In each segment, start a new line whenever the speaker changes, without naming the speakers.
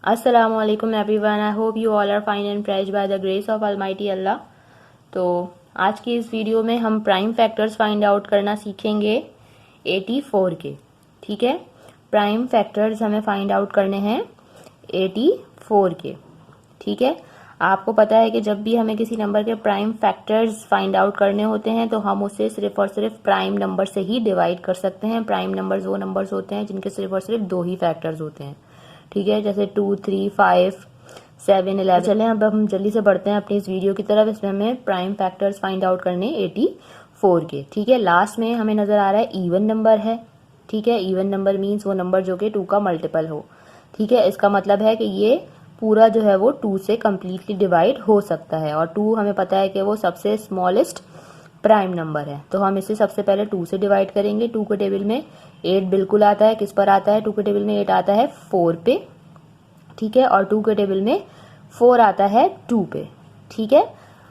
अस्सलाम वालेकुम everyone, I hope you all are fine and fresh by the grace of almighty Allah. तो आज की इस वीडियो में हम प्राइम फैक्टर्स फाइंड आउट करना सीखेंगे 84 के। ठीक है, प्राइम फैक्टर्स हमें फाइंड आउट करने हैं 84 के। ठीक है, आपको पता है कि जब भी हमें किसी नंबर के प्राइम फैक्टर्स फाइंड आउट करने होते हैं तो हम उसे सिर्फ और सिर्फ प्राइम नंबर से ही डिवाइड कर सकते हैं। प्राइम नंबर्स वो नंबर्स होते हैं जिनके सिर्फ और सिर्फ दो ही फैक्टर्स होते हैं। ठीक है, जैसे 2, 3, 5, 7, 11। चलें अब हम जल्दी से बढ़ते हैं अपनी इस वीडियो की तरफ। इसमें हमें प्राइम फैक्टर्स फाइंड आउट करने 84 के। ठीक है, लास्ट में हमें नजर आ रहा है इवन नंबर है। ठीक है, इवन नंबर मीन्स वो नंबर जो कि 2 का मल्टीपल हो। ठीक है, इसका मतलब है कि ये पूरा जो है वो 2 से कम्प्लीटली डिवाइड हो सकता है, और 2 हमें पता है कि वो सबसे स्मॉलेस्ट प्राइम नंबर है। तो हम इसे सबसे पहले 2 से डिवाइड करेंगे। 2 के टेबल में 8 बिल्कुल आता है। किस पर आता है? 2 के टेबल में 8 आता है 4 पे। ठीक है, और 2 के टेबल में 4 आता है 2 पे। ठीक है,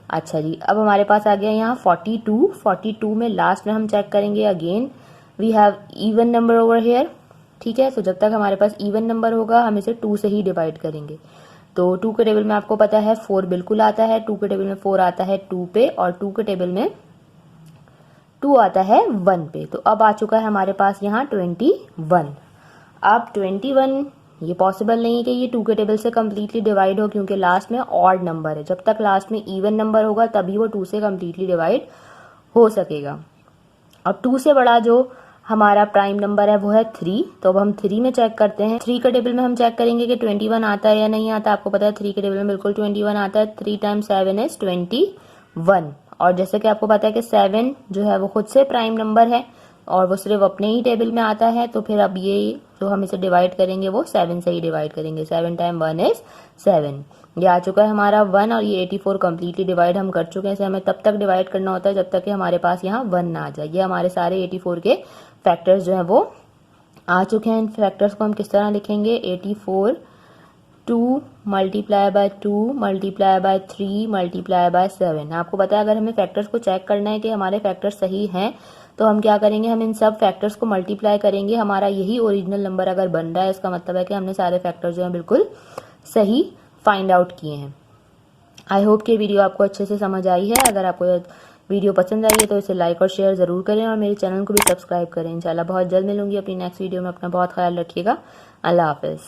अच्छा जी, अब हमारे पास आ गया यहाँ 42। 42 में लास्ट में हम चेक करेंगे, again we have even number over here. ठीक है, तो जब तक हमारे पास इवन नंबर होगा हम इसे 2 से ही डिवाइड करेंगे। तो 2 के टेबल में आपको पता है 4 बिल्कुल आता है। 2 के टेबल में 4 आता है 2 पे, और 2 के टेबल में 2 आता है 1 पे। तो अब आ चुका है हमारे पास यहाँ 21। अब 21 ये पॉसिबल नहीं है कि ये 2 के टेबल से कम्प्लीटली डिवाइड हो, क्योंकि लास्ट में ऑड नंबर है। जब तक लास्ट में इवन नंबर होगा तभी वो 2 से कम्प्लीटली डिवाइड हो सकेगा। अब 2 से बड़ा जो हमारा प्राइम नंबर है वो है 3। तो अब हम 3 में चेक करते हैं। 3 के टेबल में हम चेक करेंगे कि 21 आता है या नहीं आता। आपको पता है 3 के टेबल में बिल्कुल 21 आता है। 3 टाइम्स 7 इज 21। और जैसे कि आपको पता है कि 7 जो है वो खुद से प्राइम नंबर है और वो सिर्फ अपने ही टेबल में आता है। तो फिर अब ये जो हम इसे डिवाइड करेंगे वो 7 से ही डिवाइड करेंगे। 7 टाइम 1 इज 7। ये आ चुका है हमारा 1, और ये 84 कम्प्लीटली डिवाइड हम कर चुके हैं। इसे हमें तब तक डिवाइड करना होता है जब तक कि हमारे पास यहाँ 1 ना आ जाए। ये हमारे सारे 84 के फैक्टर्स जो हैं वो आ चुके हैं। इन फैक्टर्स को हम किस तरह लिखेंगे? 84 2 multiply by 2 multiply by 3 multiply by 7। आपको पता है अगर हमें फैक्टर्स को चेक करना है कि हमारे फैक्टर्स सही हैं तो हम क्या करेंगे? हम इन सब फैक्टर्स को मल्टीप्लाई करेंगे। हमारा यही ओरिजिनल नंबर अगर बन रहा है इसका मतलब है कि हमने सारे फैक्टर्स जो हैं बिल्कुल सही फाइंड आउट किए हैं। आई होप कि वीडियो आपको अच्छे से समझ आई है। अगर आपको वीडियो पसंद आई है तो इसे लाइक और शेयर जरूर करें, और मेरे चैनल को भी सब्सक्राइब करें। इंशाल्लाह बहुत जल्द मिलूंगी अपनी नेक्स्ट वीडियो में। अपना बहुत ख्याल रखिएगा। अल्लाह हाफिज।